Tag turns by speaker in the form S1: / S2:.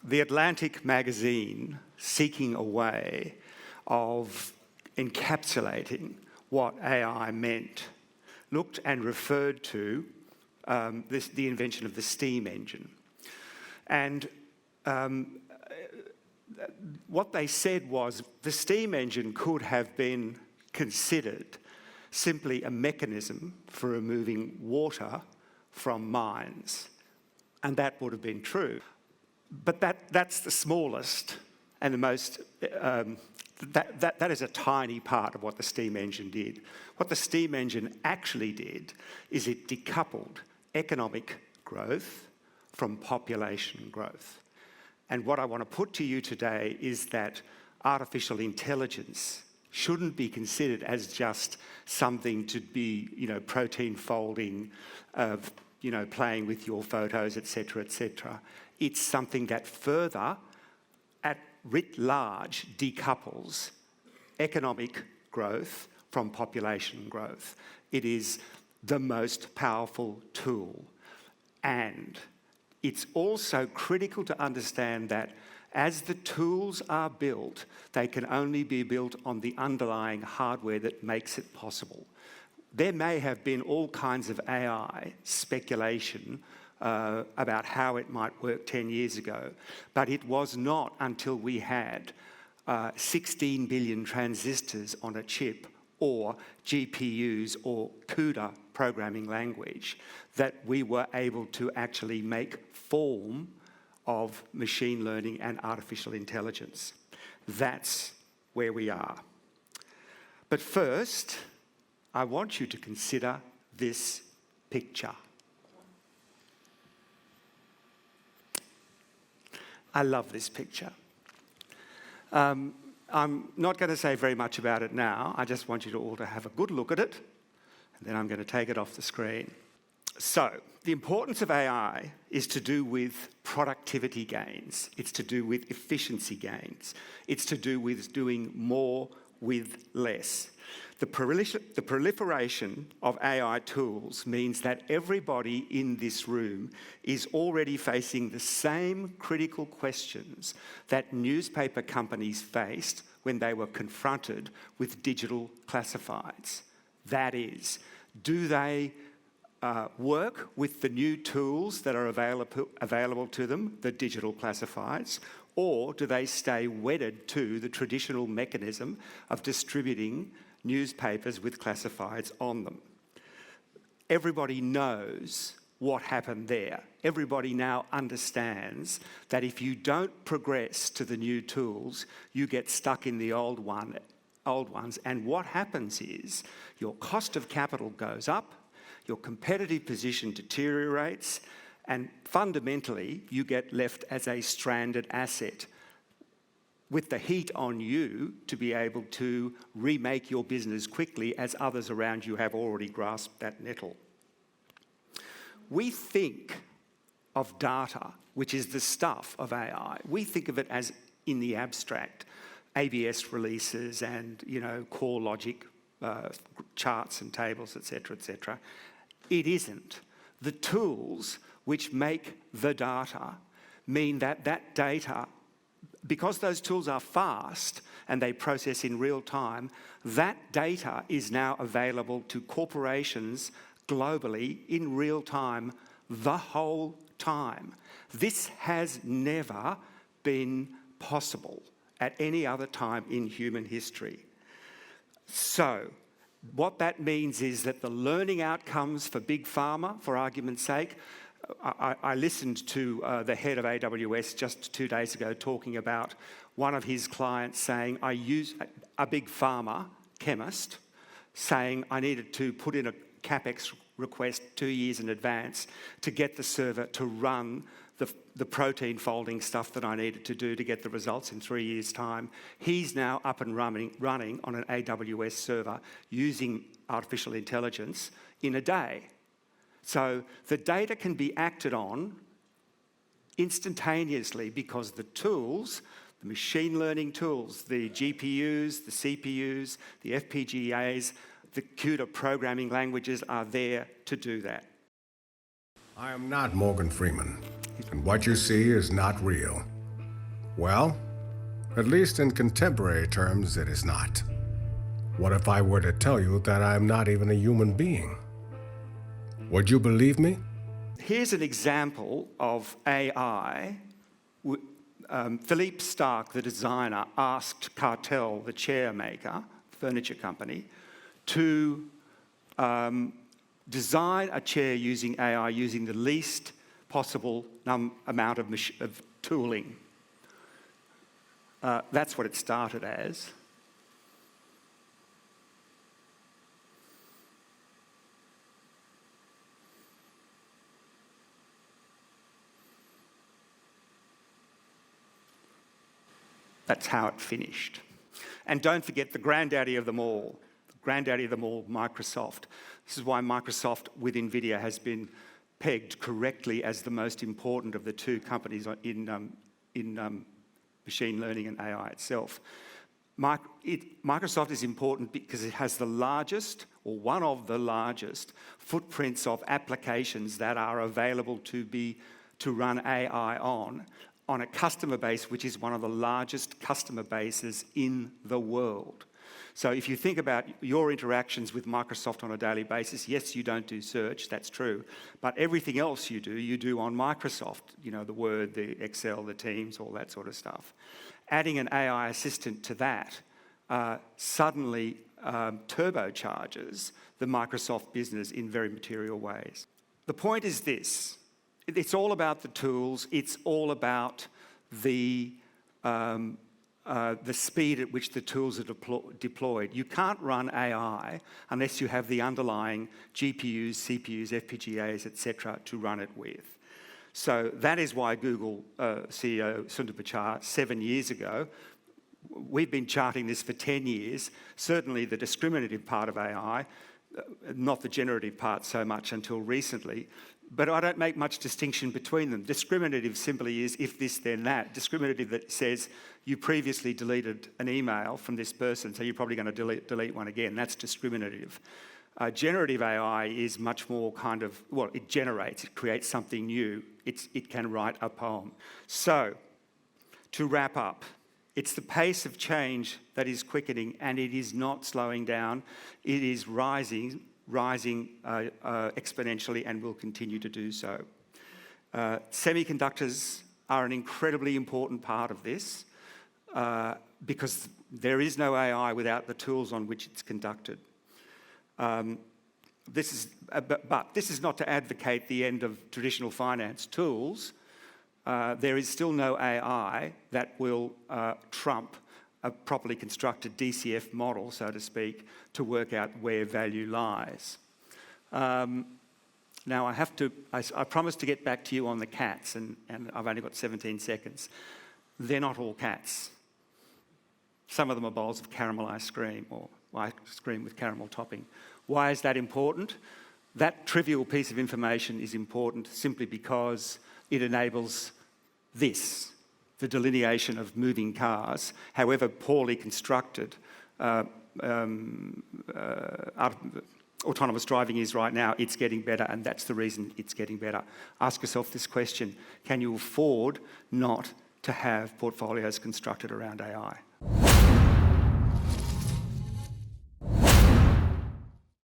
S1: The Atlantic magazine, seeking a way of encapsulating what AI meant, looked and referred to the invention of the steam engine. And what they said was the steam engine could have been considered simply a mechanism for removing water from mines. And that would have been true. But that's the smallest and the most, that is a tiny part of what the steam engine did. What the steam engine actually did is it decoupled economic growth from population growth. And what I want to put to you today is that artificial intelligence shouldn't be considered as just something to be, protein folding, playing with your photos, etc., etc. It's something that further, at writ large, decouples economic growth from population growth. It is the most powerful tool. And it's also critical to understand that as the tools are built, they can only be built on the underlying hardware that makes it possible. There may have been all kinds of AI speculation about how it might work 10 years ago, but it was not until we had 16 billion transistors on a chip or GPUs or CUDA programming language that we were able to actually make form of machine learning and artificial intelligence. That's where we are. But first, I want you to consider this picture. I love this picture. I'm not going to say very much about it now. I just want you to all to have a good look at it, and then I'm going to take it off the screen. So, the importance of AI is to do with productivity gains. It's to do with efficiency gains. It's to do with doing more with less. The proliferation of AI tools means that everybody in this room is already facing the same critical questions that newspaper companies faced when they were confronted with digital classifieds. That is, do they work with the new tools that are available to them, the digital classifieds, or do they stay wedded to the traditional mechanism of distributing newspapers with classifieds on them? Everybody knows what happened there. Everybody now understands that if you don't progress to the new tools, you get stuck in the old ones. And what happens is your cost of capital goes up, your competitive position deteriorates, and fundamentally, you get left as a stranded asset with the heat on you to be able to remake your business quickly as others around you have already grasped that nettle. We think of data, which is the stuff of AI. We think of it as in the abstract, ABS releases and, core logic, charts and tables, etc., etc. It isn't. The tools which make the data mean that that data, because those tools are fast and they process in real time, that data is now available to corporations globally in real time the whole time. This has never been possible at any other time in human history. So, what that means is that the learning outcomes for Big Pharma, for argument's sake, I listened to the head of AWS just 2 days ago talking about one of his clients saying, I use a Big Pharma chemist saying I needed to put in a CapEx request 2 years in advance to get the server to run the protein folding stuff that I needed to do to get the results in 3 years' time. He's now up and running on an AWS server using artificial intelligence in a day. So the data can be acted on instantaneously because the tools, the machine learning tools, the GPUs, the CPUs, the FPGAs, the CUDA programming languages are there to do that.
S2: I am not Morgan Freeman, and what you see is not real. Well, at least in contemporary terms, it is not. What if I were to tell you that I'm not even a human being? Would you believe me?
S1: Here's an example of AI. Philippe Starck, the designer, asked Cartel, the chair maker, furniture company, to design a chair using AI, using the least possible amount of tooling. That's what it started as. That's how it finished. And don't forget the granddaddy of them all, Microsoft. This is why Microsoft with NVIDIA has been pegged correctly as the most important of the two companies in machine learning and AI itself. Microsoft is important because it has the largest, or one of the largest, footprints of applications that are available to run AI on a customer base which is one of the largest customer bases in the world. So if you think about your interactions with Microsoft on a daily basis, yes, you don't do search, that's true, but everything else you do on Microsoft, you know, the Word, the Excel, the Teams, all that sort of stuff. Adding an AI assistant to that suddenly turbocharges the Microsoft business in very material ways. The point is this. It's all about the tools. It's all about the speed at which the tools are deployed. You can't run AI unless you have the underlying GPUs, CPUs, FPGAs, etc., to run it with. So that is why Google CEO Sundar Pichai 7 years ago, we've been charting this for 10 years, certainly the discriminative part of AI, not the generative part so much until recently, but I don't make much distinction between them. Discriminative simply is if this, then that. Discriminative that says you previously deleted an email from this person, so you're probably going to delete one again. That's discriminative. Generative AI is much more kind of, well, it generates, it creates something new. It can write a poem. So, to wrap up, it's the pace of change that is quickening, and it is not slowing down. It is rising exponentially and will continue to do so. Semiconductors are an incredibly important part of this because there is no AI without the tools on which it's conducted. This is not to advocate the end of traditional finance tools. There is still no AI that will trump a properly constructed DCF model, so to speak, to work out where value lies. Now I promised to get back to you on the cats, and I've only got 17 seconds. They're not all cats. Some of them are bowls of caramel ice cream or ice cream with caramel topping. Why is that important? That trivial piece of information is important simply because it enables this, the delineation of moving cars, however poorly constructed autonomous driving is right now. It's getting better, and that's the reason it's getting better. Ask yourself this question: can you afford not to have portfolios constructed around AI?